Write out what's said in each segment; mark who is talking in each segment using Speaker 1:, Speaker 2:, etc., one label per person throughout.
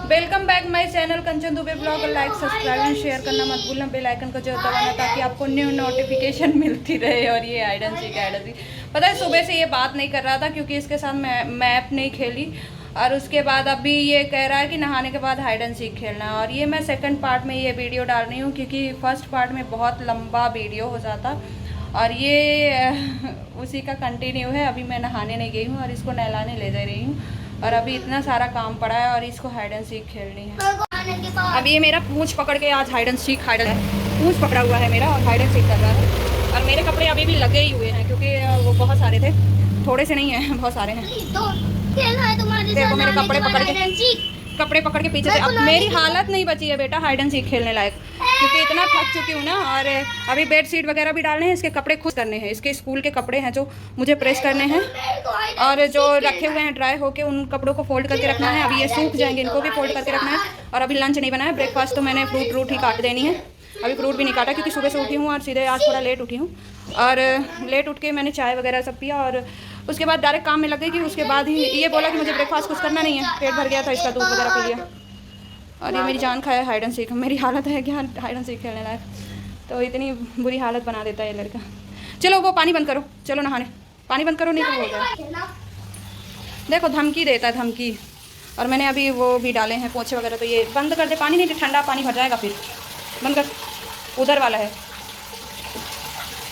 Speaker 1: Welcome back my channel Kanchan Dubey blog. Like subscribe and share करना मत भूलना, bell icon को जरूर दबाना ताकि आपको न्यू नोटिफिकेशन मिलती रहे। और ये हाइड एंड सीक पता है सुबह से ये बात नहीं कर रहा था क्योंकि इसके साथ मैप नहीं खेली। और उसके बाद अभी ये कह रहा है कि नहाने के बाद हाइड एंड सीक खेलना है। और ये मैं सेकंड पार्ट में ये वीडियो डाल रही हूँ क्योंकि फर्स्ट पार्ट में बहुत लंबा वीडियो हो जाता और ये उसी का कंटिन्यू है। अभी मैं नहाने नहीं गई हूँ और इसको नहलाने ले जा रही हूँ और अभी इतना सारा काम पड़ा है और इसको हाइड एंड सीक खेलनी है। अभी ये मेरा पूंछ पकड़ के आज हाइड एंड सीक पूंछ पकड़ा हुआ है मेरा और हाइड एंड सीक कर रहा है। और मेरे कपड़े अभी भी लगे ही हुए हैं क्योंकि वो बहुत सारे थे, थोड़े से नहीं हैं, बहुत सारे हैं। देखो मेरे कपड़े पकड़ के पीछे से। अब मेरी हालत नहीं बची है बेटा हाइड एंड सीक खेलने लायक क्योंकि इतना थक चुकी हूँ ना। और अभी बेड शीट वगैरह भी डालने हैं, इसके कपड़े खुद करने हैं, इसके स्कूल के कपड़े हैं जो मुझे प्रेस करने हैं और जो रखे हुए हैं ड्राई होके उन कपड़ों को फोल्ड करके रखना है। अभी ये सूख जाएंगे, इनको भी फोल्ड करके रखना है। और अभी लंच नहीं बनाया, ब्रेकफास्ट तो मैंने फ्रूट ही काट देनी है। अभी फ्रूट भी नहीं काटा क्योंकि सुबह से उठी हूँ और सीधे आज थोड़ा लेट उठी हूँ और लेट उठ के मैंने चाय वगैरह सब पिया और उसके बाद डायरेक्ट काम में लग गई कि उसके बाद ही ये बोला कि मुझे ब्रेकफास्ट कुछ करना नहीं है, पेट भर गया था, इसका दूध वगैरह पी लिया। और ये मेरी जान खाया हाइड एंड सीक। मेरी हालत है क्या हाइड एंड सीक खेलने लायक, तो इतनी बुरी हालत बना देता है ये लड़का। चलो वो पानी बंद करो, चलो नहाने, पानी बंद करो नहीं तो हो जाए। देखो धमकी देता है, धमकी। और मैंने अभी वो भी डाले हैं पोछे वगैरह, तो ये बंद कर दे, पानी नहीं तो ठंडा पानी भर जाएगा फिर। बंद कर, उधर वाला है,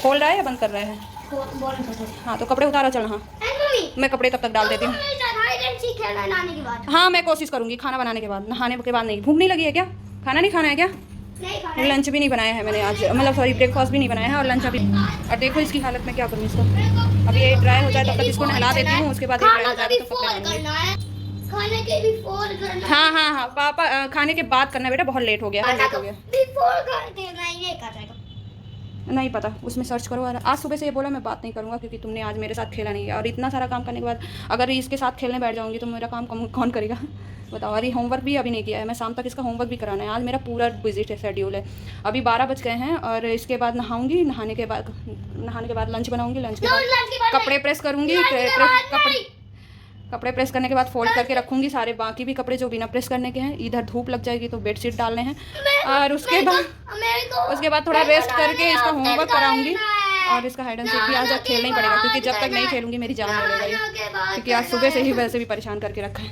Speaker 1: खोल रहा है या बंद कर रहा है? हाँ तो कपड़े उतारा, चल। हाँ मैं कपड़े तब तक डाल देती हूँ। हाँ मैं कोशिश करूँगी खाना बनाने के बाद, नहाने के बाद नहीं। भूख नहीं लगी है क्या? खाना नहीं खाना है क्या? लंच भी नहीं बनाया है मैंने आज, मतलब सॉरी ब्रेकफास्ट भी नहीं बनाया है और लंच अभी। और देखो इसकी हालत में क्या करूँ इसको। अब ये ड्राई हो जाए तब तक इसको नहला देती हूँ, उसके बाद हाँ हाँ हाँ पापा खाने के बाद करना बेटा, बहुत लेट हो गया है, लेट हो गया। नहीं पता, उसमें सर्च करो। और आज सुबह से ये बोला मैं बात नहीं करूँगा क्योंकि तुमने आज मेरे साथ खेला नहीं है। और इतना सारा काम करने के बाद अगर इसके साथ खेलने बैठ जाऊँगी तो मेरा काम कौन करेगा बताओ। और ये होमवर्क भी अभी नहीं किया है, मैं शाम तक इसका होमवर्क भी कराना है। आज मेरा पूरा बिजी शेड्यूल है। अभी 12 बज गए हैं और इसके बाद नहाऊँगी, नहाने के बाद लंच बनाऊँगी, लंच के बाद कपड़े प्रेस करूँगी, कपड़े प्रेस करने के बाद फोल्ड करके रखूँगी सारे बाकी भी कपड़े जो बिना प्रेस करने के हैं। इधर धूप लग जाएगी तो बेडशीट डालने हैं और उसके बाद थोड़ा रेस्ट करके इसका होमवर्क कराऊंगी। और इसका हाइड एंड सीक भी आज खेलना ही पड़ेगा क्योंकि जब तक नहीं खेलूंगी मेरी जान नहीं लगेगी क्योंकि आज सुबह से ही वैसे भी परेशान करके रखा है।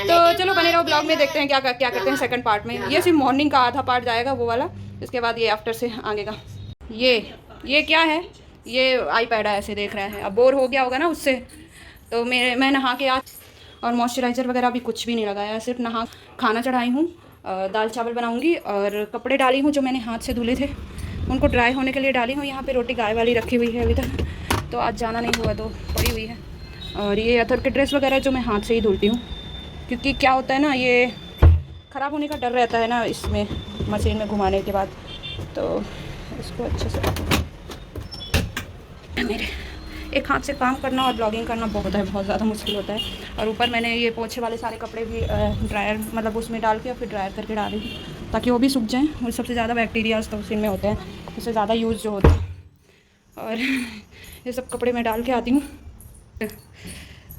Speaker 1: तो चलो बने रहो ब्लॉग में, देखते हैं क्या करते हैं सेकंड पार्ट में। ये सिर्फ मॉर्निंग का आधा पार्ट जाएगा वो वाला, इसके बाद ये आफ्टर से आगेगा। ये क्या है? ये आईपैड है, ऐसे देख रहा है। अब बोर हो गया होगा ना उससे, तो मैं नहा के आज और मॉइस्चराइज़र वगैरह अभी कुछ भी नहीं लगाया, सिर्फ नहा खाना चढ़ाई हूँ, दाल चावल बनाऊँगी और कपड़े डाली हूँ जो मैंने हाथ से धुले थे उनको ड्राई होने के लिए डाली हूँ। यहाँ पे रोटी गाय वाली रखी हुई है अभी तक, तो आज जाना नहीं हुआ तो पड़ी हुई है। और ये अथर के ड्रेस वगैरह जो मैं हाथ से ही धुलती हूँ क्योंकि क्या होता है ना, ये ख़राब होने का डर रहता है ना इसमें मशीन में घुमाने के बाद, तो इसको अच्छे से मेरे एक हाथ से काम करना और ब्लॉगिंग करना बहुत ज़्यादा मुश्किल होता है। और ऊपर मैंने ये पोछे वाले सारे कपड़े भी ड्रायर मतलब उसमें डाल के और फिर ड्रायर करके डाल रही हूँ ताकि वो भी सूख जाएँ। और सबसे ज़्यादा बैक्टीरियाज तो उसी में होते हैं, उससे ज़्यादा यूज़ जो होता है। और ये सब कपड़े मैं डाल के आती हूँ।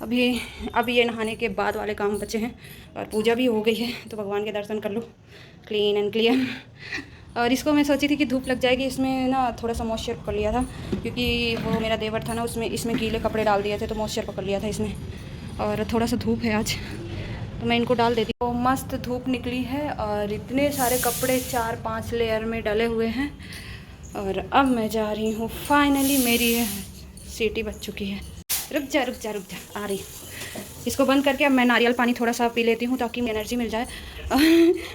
Speaker 1: अभी ये नहाने के बाद वाले काम बचे हैं और पूजा भी हो गई है तो भगवान के दर्शन कर लो क्लीन एंड क्लियर। और इसको मैं सोची थी कि धूप लग जाएगी, इसमें ना थोड़ा सा मॉइस्चर पकड़ लिया था क्योंकि वो मेरा देवर था ना, इसमें गीले कपड़े डाल दिए थे तो मॉइस्चर पकड़ लिया था इसमें। और थोड़ा सा धूप है आज तो मैं इनको डाल देती हूँ। तो मस्त धूप निकली है और इतने सारे कपड़े 4-5 लेयर में डले हुए हैं। और अब मैं जा रही हूँ, फाइनली मेरी सीटी बज चुकी है। रुक जा आ रही। इसको बंद करके अब मैं नारियल पानी थोड़ा सा पी लेती हूँ ताकि एनर्जी मिल जाए।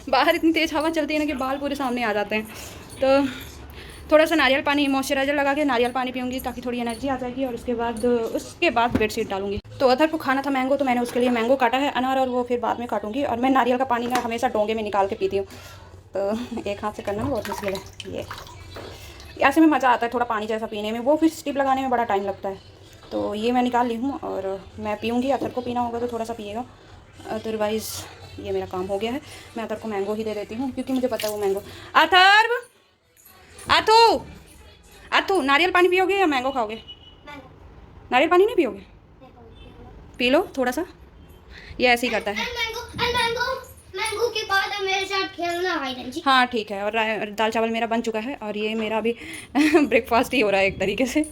Speaker 1: बाहर इतनी तेज़ हवा चलती है ना कि बाल पूरे सामने आ जाते हैं, तो थोड़ा सा नारियल पानी मॉइस्चराइज़र लगा के नारियल पानी पीऊँगी ताकि थोड़ी एनर्जी आ जाएगी। और उसके बाद बेडशीट डालूंगी। तो अदर को खाना था मैंगो, तो मैंने उसके लिए मैंगो काटा है, अनार और वो फिर बाद में काटूंगी। और मैं नारियल का पानी ना हमेशा डोंगे में निकाल के पीती हूँ, तो एक हाथ से करना बहुत मुश्किल है। ये ऐसे में मज़ा आता है थोड़ा पानी जैसा पीने में, वो फिर स्टिप लगाने में बड़ा टाइम लगता है। तो ये मैं निकाल ली हूँ और मैं पीऊँगी। अथर को पीना होगा तो थोड़ा सा पिएगा, अदरवाइज़ ये मेरा काम हो गया है। मैं अथर को मैंगो ही दे देती हूँ क्योंकि मुझे पता है वो मैंगो। अथू नारियल पानी पियोगे या मैंगो खाओगे? नारियल पानी नहीं पियोगे? पी लो थोड़ा सा, ये ऐसे ही करता है।
Speaker 2: मैंगो के खेलना हाइड एंड सीक।
Speaker 1: हाँ ठीक है। और दाल चावल मेरा बन चुका है और ये मेरा अभी ब्रेकफास्ट ही हो रहा है एक तरीके से।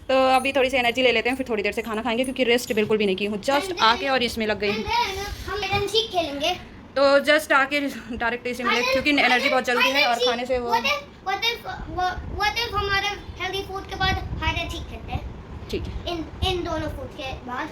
Speaker 1: तो अभी थोड़ी सी एनर्जी ले लेते हैं, फिर थोड़ी देर से खाना खाएंगे, क्योंकि रेस्ट बिल्कुल भी नहीं की हूँ। जस्ट आके और इसमें लग गई हूँ।
Speaker 2: हम हाइड एंड सीक खेलेंगे।
Speaker 1: तो जस्ट आके डायरेक्ट इसी में क्योंकि एनर्जी बहुत जरूरी है और खाने से वो
Speaker 2: What if हमारे हेल्दी फूड के बाद हाइड एंड सीक खेलते हैं?
Speaker 1: ठीक है।
Speaker 2: इन दोनों फूड के बाद।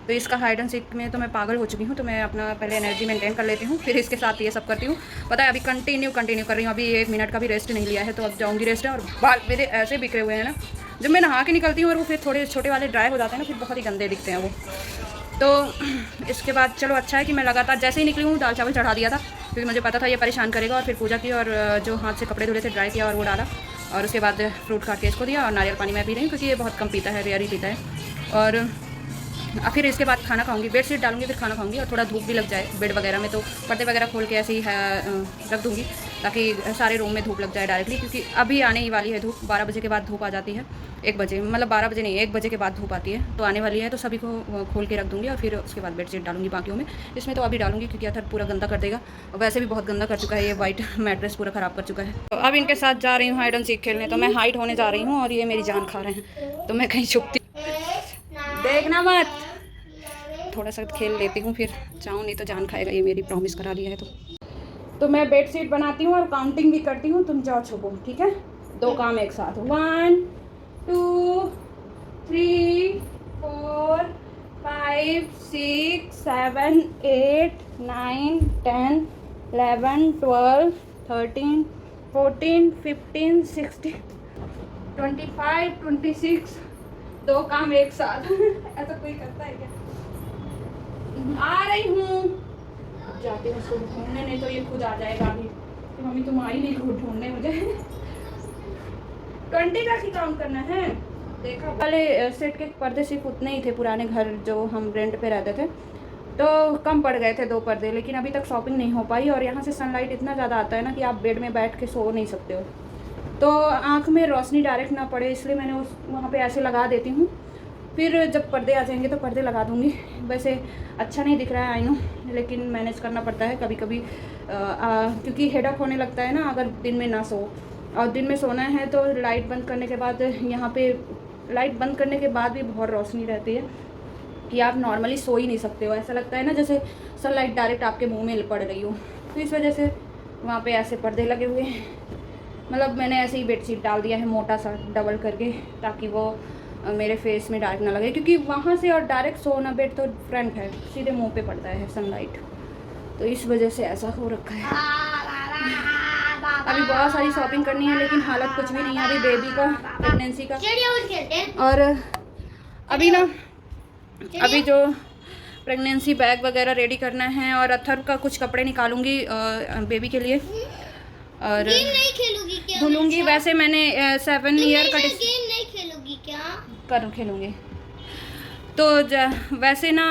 Speaker 1: तो इसका हाइड एंड सीक में तो मैं पागल हो चुकी हूँ, तो मैं अपना पहले एनर्जी मेंटेन कर लेती हूँ, फिर इसके साथ ये सब करती हूँ। पता है अभी कंटिन्यू कर रही हूँ, अभी 1 मिनट का भी रेस्ट नहीं लिया है, तो अब जाऊँगी रेस्ट है। और बाल मेरे ऐसे बिखरे हुए हैं ना, जब मैं नहा के निकलती हूँ और वो फिर थोड़े छोटे वाले ड्राई हो जाते हैं ना, फिर बहुत ही गंदे दिखते हैं वो। तो इसके बाद चलो अच्छा है कि मैं लगातार जैसे ही निकली हूँ दाल चावल चढ़ा दिया था, क्योंकि मुझे पता था ये परेशान करेगा। और फिर पूजा की और जो हाथ से कपड़े धुले थे ड्राई किया और वो डाला, और उसके बाद फ्रूट काट के इसको दिया। और नारियल पानी मैं पी रही हूँ, क्योंकि ये बहुत कम पीता है, रेयर ही पीता है। और फिर इसके बाद खाना खाऊंगी, बेड शीट डालूंगी, फिर खाना खाऊंगी। और थोड़ा धूप भी लग जाए बेड वगैरह में, तो पर्दे वगैरह खोल के ऐसे ही रख दूंगी, ताकि सारे रूम में धूप लग जाए डायरेक्टली। क्योंकि अभी आने ही वाली है धूप, 12 बजे के बाद धूप आ जाती है। 1 बजे मतलब 12 बजे नहीं, 1 बजे के बाद धूप आती है, तो आने वाली है। तो सभी को खोल के रख दूंगी और फिर उसके बाद बेड शीट डालूंगी बाकियों में। इसमें तो अभी डालूंगी क्योंकि अथर पूरा गंदा कर देगा, और वैसे भी बहुत गंदा कर चुका है, ये वाइट मैट्रेस पूरा ख़राब कर चुका है। तो अब इनके साथ जा रही हूँ हाइड एंड सीक खेलने। तो मैं हाइट होने जा रही हूँ और ये मेरी जान खा रहे हैं, तो मैं कहीं छुपती देखना मत, थोड़ा सा खेल लेती हूँ फिर जाऊँ, नहीं तो जान खाएगा ये मेरी, प्रॉमिस करा लिया है। तो मैं बेड शीट बनाती हूँ और काउंटिंग भी करती हूँ, तुम जाओ छुपो, ठीक है? 2 काम एक साथ, 1 2 3 4 5 6 7 8 9 10 11 12 13 14 15 16 25 26, 2 काम एक साथ ऐसा कोई करता है क्या? आ रही हूँ, जाते हैं उसको ढूंढने, नहीं तो ये खुद आ जाएगा अभी कि मम्मी तुम आई नहीं खुद ढूंढने मुझे। 20 का ही काउंट करना है। देखा पहले सेट के पर्दे सिर्फ उतने ही थे, पुराने घर जो हम रेंट पे रहते थे, तो कम पड़ गए थे 2 पर्दे, लेकिन अभी तक शॉपिंग नहीं हो पाई। और यहाँ से सनलाइट इतना ज़्यादा आता है ना कि आप बेड में बैठ के सो नहीं सकते हो, तो आँख में रोशनी डायरेक्ट ना पड़े, इसलिए मैंने वहाँ पे ऐसे लगा देती हूँ। फिर जब पर्दे आ जाएंगे तो पर्दे लगा दूँगी। वैसे अच्छा नहीं दिख रहा है आई नो, लेकिन मैनेज करना पड़ता है कभी कभी, क्योंकि हेडेक होने लगता है ना अगर दिन में ना सो। और दिन में सोना है तो लाइट बंद करने के बाद, यहाँ पे लाइट बंद करने के बाद भी बहुत रोशनी रहती है कि आप नॉर्मली सो ही नहीं सकते हो, ऐसा लगता है ना जैसे सनलाइट डायरेक्ट आपके मुँह में पड़ रही हो। तो इस वजह से वहाँ पर ऐसे पर्दे लगे हुए हैं। मतलब मैंने ऐसे ही बेडशीट डाल दिया है मोटा सा डबल करके, ताकि वो मेरे फेस में डायरेक्ट ना लगे, क्योंकि वहाँ से और डायरेक्ट सोना बेड तो फ्रंट है, सीधे मुंह पे पड़ता है सनलाइट, तो इस वजह से ऐसा हो रखा है। अभी बहुत सारी शॉपिंग करनी है, लेकिन हालत कुछ भी नहीं है अभी बेबी का, प्रेगनेंसी का। और अभी ना अभी जो प्रेगनेंसी बैग वगैरह रेडी करना है, और अथर का कुछ कपड़े निकालूंगी बेबी के लिए, और धुलूंगी। वैसे मैंने 7 ईयर का
Speaker 2: गेम नहीं खेलोगी क्या?
Speaker 1: कर खेलूँगी। तो वैसे ना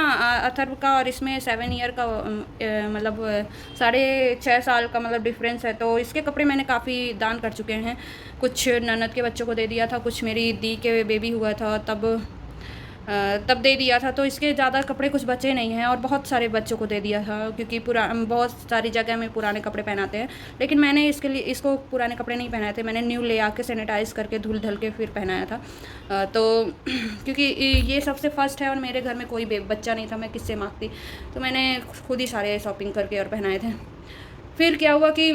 Speaker 1: अथर्व का और इसमें 7 ईयर का मतलब 6.5 साल का मतलब डिफरेंस है, तो इसके कपड़े मैंने काफ़ी दान कर चुके हैं। कुछ ननद के बच्चों को दे दिया था, कुछ मेरी दी के बेबी हुआ था तब दे दिया था, तो इसके ज़्यादा कपड़े कुछ बचे नहीं हैं। और बहुत सारे बच्चों को दे दिया था, क्योंकि बहुत सारी जगह में पुराने कपड़े पहनाते हैं, लेकिन मैंने इसको पुराने कपड़े नहीं पहनाए थे, मैंने न्यू ले आके सैनिटाइज़ करके धुल धल के फिर पहनाया था। तो क्योंकि ये सबसे फर्स्ट है और मेरे घर में कोई बच्चा नहीं था, मैं किससे मांगती, तो मैंने खुद ही सारे शॉपिंग करके और पहनाए थे। फिर क्या हुआ कि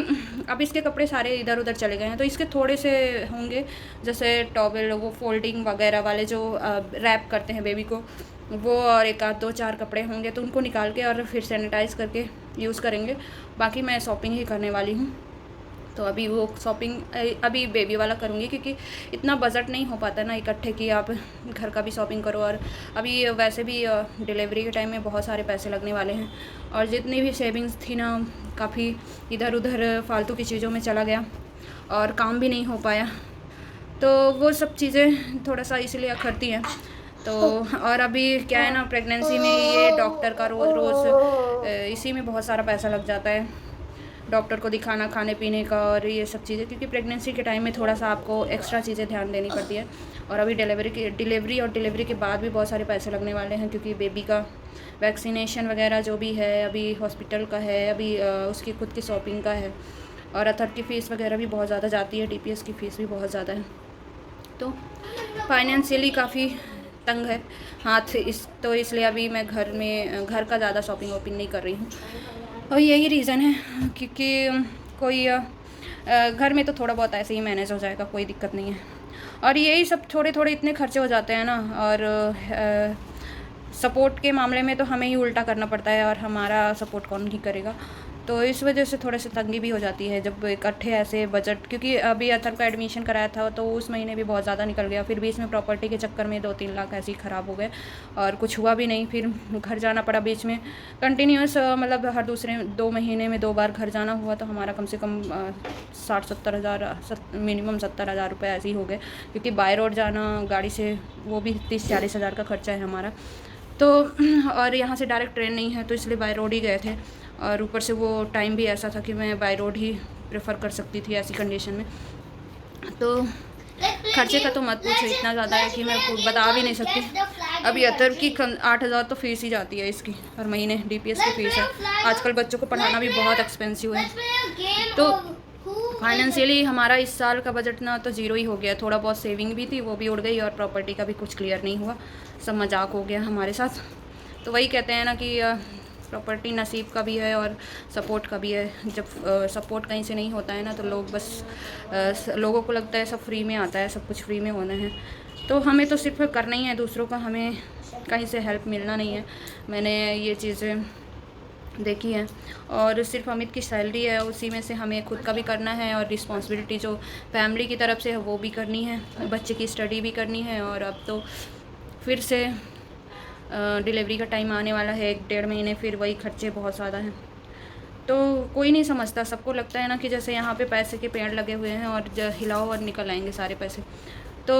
Speaker 1: अब इसके कपड़े सारे इधर उधर चले गए हैं, तो इसके थोड़े से होंगे, जैसे टॉवेल वो फोल्डिंग वगैरह वाले जो रैप करते हैं बेबी को, वो, और 1 आध 2 4 कपड़े होंगे, तो उनको निकाल के और फिर सैनिटाइज़ करके यूज़ करेंगे। बाकी मैं शॉपिंग ही करने वाली हूँ, तो अभी वो शॉपिंग अभी बेबी वाला करूँगी, क्योंकि इतना बजट नहीं हो पाता ना इकट्ठे कि आप घर का भी शॉपिंग करो, और अभी वैसे भी डिलीवरी के टाइम में बहुत सारे पैसे लगने वाले हैं, और जितनी भी सेविंग्स थी ना काफ़ी इधर उधर फालतू की चीज़ों में चला गया, और काम भी नहीं हो पाया, तो वो सब चीज़ें थोड़ा सा इसलिए अखरती हैं। तो और अभी क्या है ना, प्रेगनेंसी में ये डॉक्टर का रोज़ इसी में बहुत सारा पैसा लग जाता है। डॉक्टर को दिखाना, खाने पीने का और ये सब चीज़ें, क्योंकि प्रेगनेंसी के टाइम में थोड़ा सा आपको एक्स्ट्रा चीज़ें ध्यान देनी पड़ती है। और अभी डिलीवरी के बाद भी बहुत सारे पैसे लगने वाले हैं, क्योंकि बेबी का वैक्सीनेशन वगैरह जो भी है, अभी हॉस्पिटल का है, अभी उसकी खुद की शॉपिंग का है, और अथर की फ़ीस वगैरह भी बहुत ज़्यादा जाती है, DPS की फ़ीस भी बहुत ज़्यादा है। तो फाइनेंशियली काफ़ी तंग है हाथ तो इसलिए अभी मैं घर का ज़्यादा शॉपिंग वॉपिंग नहीं कर रही हूँ। और यही रीज़न है, क्योंकि कोई घर में तो थोड़ा बहुत ऐसे ही मैनेज हो जाएगा, कोई दिक्कत नहीं है। और यही सब थोड़े थोड़े इतने खर्चे हो जाते हैं ना, और सपोर्ट के मामले में तो हमें ही उल्टा करना पड़ता है, और हमारा सपोर्ट कौन ही करेगा। तो इस वजह से थोड़े से तंगी भी हो जाती है जब इकट्ठे ऐसे बजट, क्योंकि अभी अथर का एडमिशन कराया था तो उस महीने भी बहुत ज़्यादा निकल गया, फिर बीच में प्रॉपर्टी के चक्कर में 2-3 लाख ऐसे ही ख़राब हो गए और कुछ हुआ भी नहीं। फिर घर जाना पड़ा बीच में कंटिन्यूस, मतलब हर दूसरे 2 महीने में 2 बार घर जाना हुआ, तो हमारा कम से कम 60-70 हज़ार मिनिमम 70 हज़ार रुपये ऐसे ही हो गए, क्योंकि बाय रोड जाना गाड़ी से वो भी 30-40 हज़ार का खर्चा है हमारा। तो और यहाँ से डायरेक्ट ट्रेन नहीं है, तो इसलिए बाय रोड ही गए थे, और ऊपर से वो टाइम भी ऐसा था कि मैं बाय रोड ही प्रेफर कर सकती थी ऐसी कंडीशन में। तो खर्चे का तो मत पूछो, इतना ज़्यादा है कि मैं बता भी नहीं सकती। अभी अतर की 8 हज़ार तो फ़ीस ही जाती है इसकी हर महीने, DPS की फ़ीस है। आजकल बच्चों को पढ़ाना भी बहुत एक्सपेंसिव है। तो फाइनेंशियली हमारा इस साल का बजट ना तो ज़ीरो ही हो गया। थोड़ा बहुत सेविंग भी थी, वो भी उड़ गई, और प्रॉपर्टी का भी कुछ क्लियर नहीं हुआ, सब मजाक हो गया हमारे साथ। तो वही कहते हैं ना कि प्रॉपर्टी नसीब का भी है और सपोर्ट का भी है। जब सपोर्ट कहीं से नहीं होता है ना, तो लोग बस लोगों को लगता है सब फ्री में आता है, सब कुछ फ्री में होना है। तो हमें तो सिर्फ करना ही है, दूसरों का हमें कहीं से हेल्प मिलना नहीं है। मैंने ये चीज़ें देखी है, और सिर्फ अमित की सैलरी है, उसी में से हमें खुद का भी करना है, और रिस्पॉन्सिबिलिटी जो फैमिली की तरफ से है वो भी करनी है, बच्चे की स्टडी भी करनी है। और अब तो फिर से डिलीवरी का टाइम आने वाला है, 1-1.5 महीने, फिर वही खर्चे बहुत ज़्यादा हैं। तो कोई नहीं समझता, सबको लगता है ना कि जैसे यहाँ पे पैसे के पेड़ लगे हुए हैं और हिलाओ और निकल आएंगे सारे पैसे। तो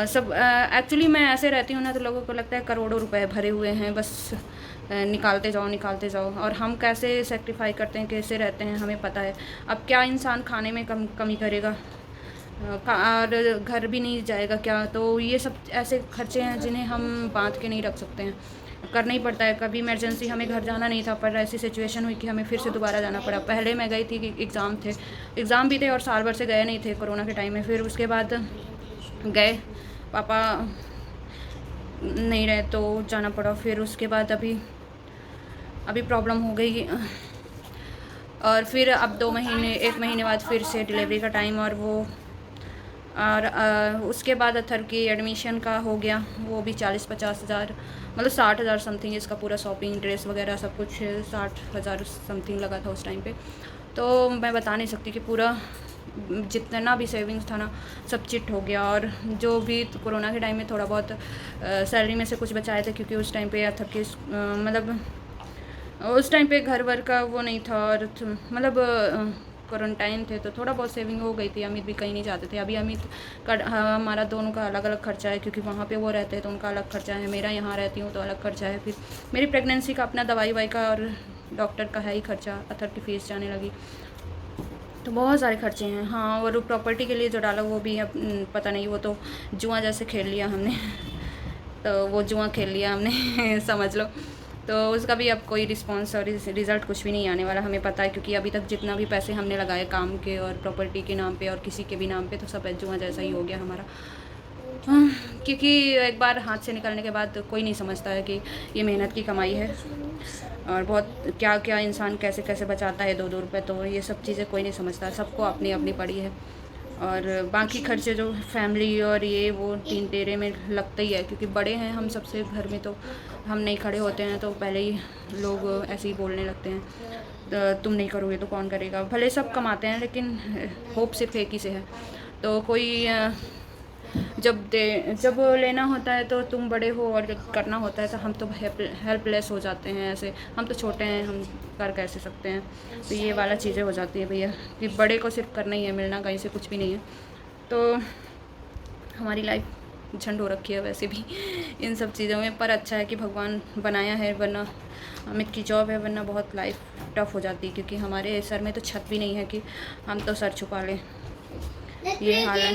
Speaker 1: सब एक्चुअली मैं ऐसे रहती हूँ ना, तो लोगों को लगता है करोड़ों रुपए भरे हुए हैं, बस निकालते जाओ। और हम कैसे सेक्रीफाई करते हैं, कैसे रहते हैं, हमें पता है। अब क्या इंसान खाने में कमी करेगा, और घर भी नहीं जाएगा क्या? तो ये सब ऐसे खर्चे हैं जिन्हें हम बांध के नहीं रख सकते हैं, करना ही पड़ता है। कभी इमरजेंसी हमें घर जाना नहीं था, पर ऐसी सिचुएशन हुई कि हमें फिर से दोबारा जाना पड़ा। पहले मैं गई थी कि एग्ज़ाम भी थे, और साल भर से गए नहीं थे कोरोना के टाइम में। फिर उसके बाद गए, पापा नहीं रहे तो जाना पड़ा। फिर उसके बाद अभी प्रॉब्लम हो गई, और फिर अब 1 महीने बाद फिर से डिलीवरी का टाइम, और उसके बाद अथर की एडमिशन का हो गया, वो भी 40-50 हज़ार, मतलब 60 हज़ार समथिंग इसका पूरा शॉपिंग, ड्रेस वगैरह सब कुछ 60 हज़ार समथिंग लगा था उस टाइम पे। तो मैं बता नहीं सकती कि पूरा जितना भी सेविंग्स था ना, सब चिट हो गया। और जो भी कोरोना के टाइम में थोड़ा बहुत सैलरी में से कुछ बचाए थे, क्योंकि उस टाइम पे अथर की मतलब उस टाइम पे घर वर का वो नहीं था, और मतलब क्वारंटाइन थे, तो थोड़ा बहुत सेविंग हो गई थी। अमित भी कहीं नहीं जाते थे। अभी अमित का हमारा दोनों का अलग अलग खर्चा है, क्योंकि वहाँ पे वो रहते हैं तो उनका अलग खर्चा है, मेरा यहाँ रहती हूँ तो अलग खर्चा है। फिर मेरी प्रेगनेंसी का अपना दवाई वाई का और डॉक्टर का है ही खर्चा, अथर की फ़ीस जाने लगी, तो बहुत सारे खर्चे हैं। हाँ, और प्रॉपर्टी के लिए जो डाला वो भी अब पता नहीं, वो तो जुआ जैसे खेल लिया हमने तो वो जुआ खेल लिया हमने समझ लो। तो उसका भी अब कोई रिस्पॉन्स और रिज़ल्ट कुछ भी नहीं आने वाला, हमें पता है। क्योंकि अभी तक जितना भी पैसे हमने लगाए काम के और प्रॉपर्टी के नाम पे और किसी के भी नाम पे, तो सब जुआ जैसा ही हो गया हमारा। क्योंकि एक बार हाथ से निकलने के बाद कोई नहीं समझता है कि ये मेहनत की कमाई है, और बहुत क्या क्या इंसान कैसे कैसे बचाता है 2-2 रुपये। तो ये सब चीज़ें कोई नहीं समझता, सबको अपनी अपनी पड़ी है। और बाकी खर्चे जो फैमिली और ये वो 3 टेरे में लगता ही है, क्योंकि बड़े हैं हम सबसे घर में, तो हम नहीं खड़े होते हैं तो पहले ही लोग ऐसे ही बोलने लगते हैं, तो तुम नहीं करोगे तो कौन करेगा। भले सब कमाते हैं, लेकिन होप सिर्फ एक ही से है। तो कोई जब लेना होता है तो तुम बड़े हो, और जब करना होता है तो हम तो हेल्पलेस हो जाते हैं। ऐसे हम तो छोटे हैं, हम कर कैसे सकते हैं। तो ये वाला चीज़ें हो जाती है भैया, कि बड़े को सिर्फ करना ही है, मिलना कहीं से कुछ भी नहीं है। तो हमारी लाइफ झंड हो रखी है वैसे भी इन सब चीज़ों में, पर अच्छा है कि भगवान बनाया है, वरना अमित की जॉब है, वरना बहुत लाइफ टफ हो जाती, क्योंकि हमारे सर में तो छत भी नहीं है कि हम तो सर छुपा लें। ये हाल है।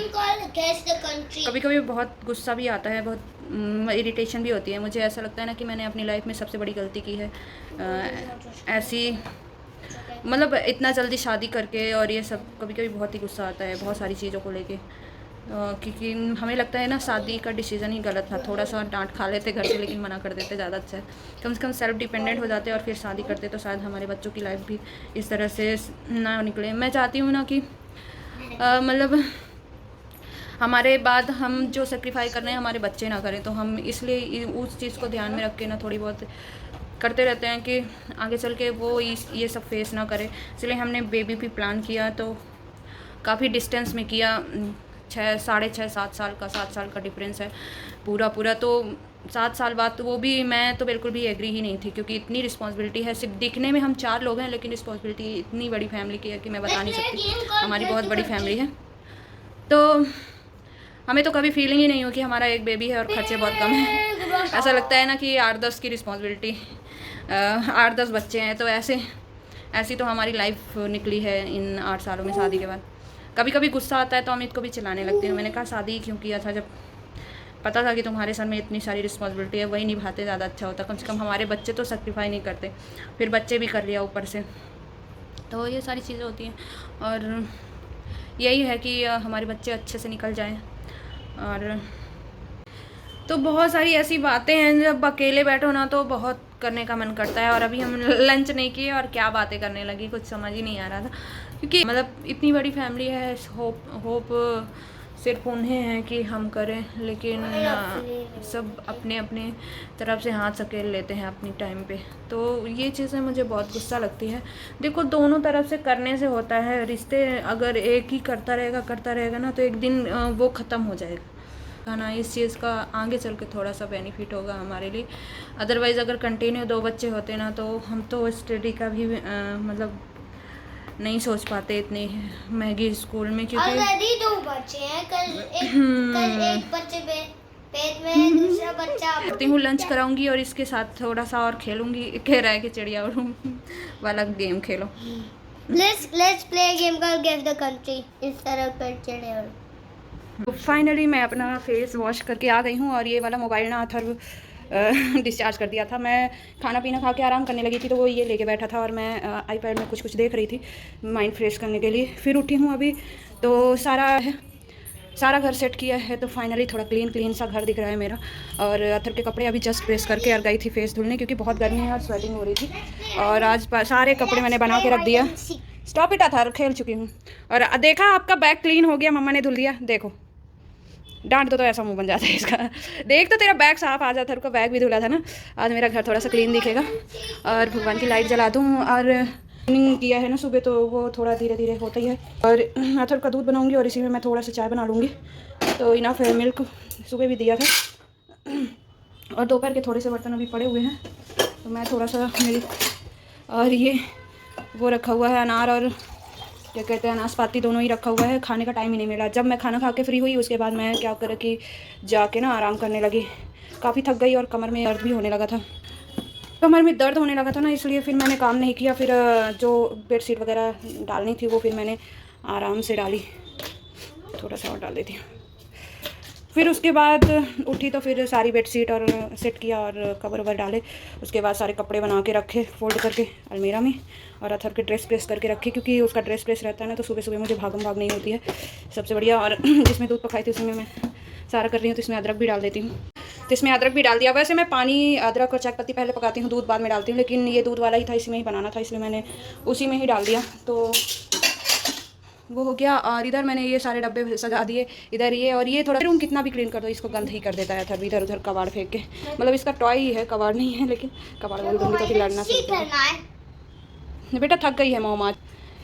Speaker 1: कभी कभी बहुत गुस्सा भी आता है, बहुत इरिटेशन भी होती है। मुझे ऐसा लगता है ना कि मैंने अपनी लाइफ में सबसे बड़ी गलती की है, ऐसी मतलब इतना जल्दी शादी करके, और ये सब कभी कभी बहुत ही गुस्सा आता है बहुत सारी चीज़ों को लेके, क्योंकि हमें लगता है ना शादी का डिसीज़न ही गलत था। थोड़ा सा डांट खा लेते घर से, लेकिन मना कर देते, ज़्यादा अच्छा है। कम से कम सेल्फ डिपेंडेंट हो जाते और फिर शादी करते, तो शायद हमारे बच्चों की लाइफ भी इस तरह से ना निकले। मैं चाहती हूँ ना कि मतलब हमारे बाद हम जो सेक्रीफाई कर रहे हैं हमारे बच्चे ना करें, तो हम इसलिए उस चीज़ को ध्यान में रख के ना थोड़ी बहुत करते रहते हैं कि आगे चल के वो ये सब फेस ना करे। इसलिए हमने बेबी भी प्लान किया, तो काफ़ी डिस्टेंस में किया, 6.5-7 साल का 7 साल का डिफरेंस है पूरा। तो 7 साल बाद तो वो भी मैं तो बिल्कुल भी एग्री ही नहीं थी, क्योंकि इतनी रिस्पॉन्सिबिलिटी है। सिर्फ दिखने में हम 4 लोग हैं, लेकिन रिस्पॉन्सिबिलिटी इतनी बड़ी फैमिली की है कि मैं बता नहीं सकती। हमारी बहुत बड़ी फैमिली है, तो हमें तो कभी फीलिंग ही नहीं हो कि हमारा एक बेबी है और खर्चे बहुत कम है। ऐसा लगता है ना कि 8-10 की रिस्पॉन्सिबिलिटी, 8-10 बच्चे हैं, तो ऐसी तो हमारी लाइफ निकली है इन 8 सालों में शादी के बाद। कभी कभी गुस्सा आता है तो अमित को भी चिल्लाने लगती हूँ। मैंने कहा शादी क्यों किया था, जब पता था कि तुम्हारे सर में इतनी सारी रिस्पॉन्सिबिलिटी है, वही निभाते ज़्यादा अच्छा होता। कम से कम हमारे बच्चे तो सेक्रीफाई नहीं करते, फिर बच्चे भी कर लिया ऊपर से। तो ये सारी चीज़ें होती हैं, और यही है कि हमारे बच्चे अच्छे से निकल जाएं। और तो बहुत सारी ऐसी बातें हैं, जब अकेले बैठो ना तो बहुत करने का मन करता है। और अभी हम लंच नहीं किए और क्या बातें करने लगी, कुछ समझ ही नहीं आ रहा था, क्योंकि मतलब इतनी बड़ी फैमिली है। होप सिर्फ उन्हें है कि हम करें, लेकिन सब अपने अपने तरफ से हाथ सकेल लेते हैं अपनी टाइम पे। तो ये चीज़ें मुझे बहुत गुस्सा लगती है। देखो, दोनों तरफ से करने से होता है रिश्ते। अगर एक ही करता रहेगा ना, तो एक दिन वो ख़त्म हो जाएगा ना। इस चीज़ का आगे चल के थोड़ा सा बेनिफिट होगा हमारे लिए। अदरवाइज़ अगर कंटिन्यू 2 बच्चे होते ना, तो हम तो स्टडी का भी मतलब नहीं सोच पाते इतनी महंगी स्कूल में, क्योंकि
Speaker 2: ऑलरेडी 2 बच्चे हैं। कल एक बच्चे पेट में है, दूसरा बच्चा।
Speaker 1: करती हूँ, लंच कराऊंगी और इसके साथ थोड़ा सा और खेलूंगी। कह रहा है कि चिड़िया उड़ूं वाला game Khelo.
Speaker 2: Let's play a game called Guess the Country instead of चिड़िया उड़ूं।
Speaker 1: तो फाइनली मैं अपना फेस वॉश करके आ गई हूँ, और ये वाला मोबाइल ना अथर्व डिस्चार्ज कर दिया था। मैं खाना पीना खा के आराम करने लगी थी, तो वो ये लेके बैठा था, और मैं आईपैड में कुछ देख रही थी माइंड फ्रेश करने के लिए। फिर उठी हूँ अभी, तो सारा घर सेट किया है, तो फाइनली थोड़ा क्लीन सा घर दिख रहा है मेरा। और अथर्व के कपड़े अभी जस्ट प्रेस करके और गई थी फेस धुलने, क्योंकि बहुत गर्मी है और स्वेटिंग हो रही थी। और आज सारे कपड़े मैंने बना के रख दिया। स्टॉप इट अथर्व, खेल चुकी हूँ। और देखा, आपका बैग क्लीन हो गया, मम्मा ने धुल दिया। देखो, डांट दो तो ऐसा मुंह बन जाता है इसका। देख तो तेरा बैग साफ आ जाता है, उसका बैग भी धुला था ना। आज मेरा घर थोड़ा सा क्लीन दिखेगा। और भगवान की लाइट जला दूँ, और क्लीनिंग किया है ना सुबह, तो वो थोड़ा धीरे धीरे होता ही है। और अथर्व का दूध बनाऊंगी, और इसी में मैं थोड़ा सा चाय बना लूँगी, तो इनफ है। मिल्क सुबह भी दिया था, और दोपहर के थोड़े से बर्तन अभी पड़े हुए हैं, तो मैं थोड़ा सा मिल्क, और ये वो रखा हुआ है अनार और क्या कहते हैं नाशपाती, दोनों ही रखा हुआ है। खाने का टाइम ही नहीं मिला। जब मैं खाना खा के फ्री हुई, उसके बाद मैं क्या करा कि जाके ना आराम करने लगी। काफ़ी थक गई, और कमर में दर्द भी होने लगा था। कमर में दर्द होने लगा था ना, इसलिए फिर मैंने काम नहीं किया। फिर जो बेडशीट वगैरह डालनी थी, वो फिर मैंने आराम से डाली। थोड़ा सा और डाल देती हूँ। फिर उसके बाद उठी तो फिर सारी बेडशीट और सेट किया, और कवर ववर डाले। उसके बाद सारे कपड़े बना के रखे फोल्ड करके अलमीरा में, और अथर्व के ड्रेस प्रेस करके रखी, क्योंकि उसका ड्रेस प्रेस रहता है ना, तो सुबह सुबह मुझे भागम भाग नहीं होती है। सबसे बढ़िया। और जिसमें दूध पकाई थी उसमें मैं सारा कर रही हूँ, तो इसमें अदरक भी डाल देती हूँ। तो इसमें अदरक भी डाल दिया। वैसे मैं पानी, अदरक और चाय पत्ती पहले पकाती हूँ, दूध बाद में डालती हूँ, लेकिन ये दूध वाला ही था, इसमें ही बनाना था, इसलिए मैंने उसी में ही डाल दिया। तो वो हो गया। और इधर मैंने ये सारे डब्बे सजा दिए, इधर ये, और ये थोड़ा रूम कितना भी क्लीन कर दो, इसको गंद ही कर देता है अथर्व इधर उधर कबाड़ फेंक के। मतलब इसका टॉय ही है, कबाड़ नहीं है, लेकिन कबाड़ बोल दूँगी तो फिर लड़ना है। बेटा थक गई है मोम, आज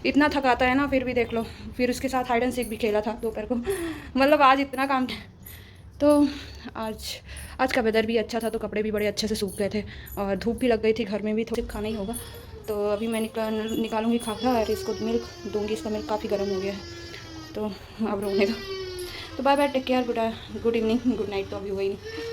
Speaker 1: इतना थकाता है ना। फिर भी देख लो, फिर उसके साथ हाइड एंड सीक भी खेला था दोपहर को। मतलब आज इतना काम। तो आज का वेदर भी अच्छा था, तो कपड़े भी बड़े अच्छे से सूख गए थे, और धूप भी लग गई थी। घर में भी थोड़ा खाना ही होगा, तो अभी मैं निकालूंगी खाखरा, और इसको मिल्क दूंगी। इसका मिल्क काफ़ी गर्म हो गया है, तो अब रोने दो। तो bye bye, take care, good evening, good night तो अभी हुआ ही नहीं।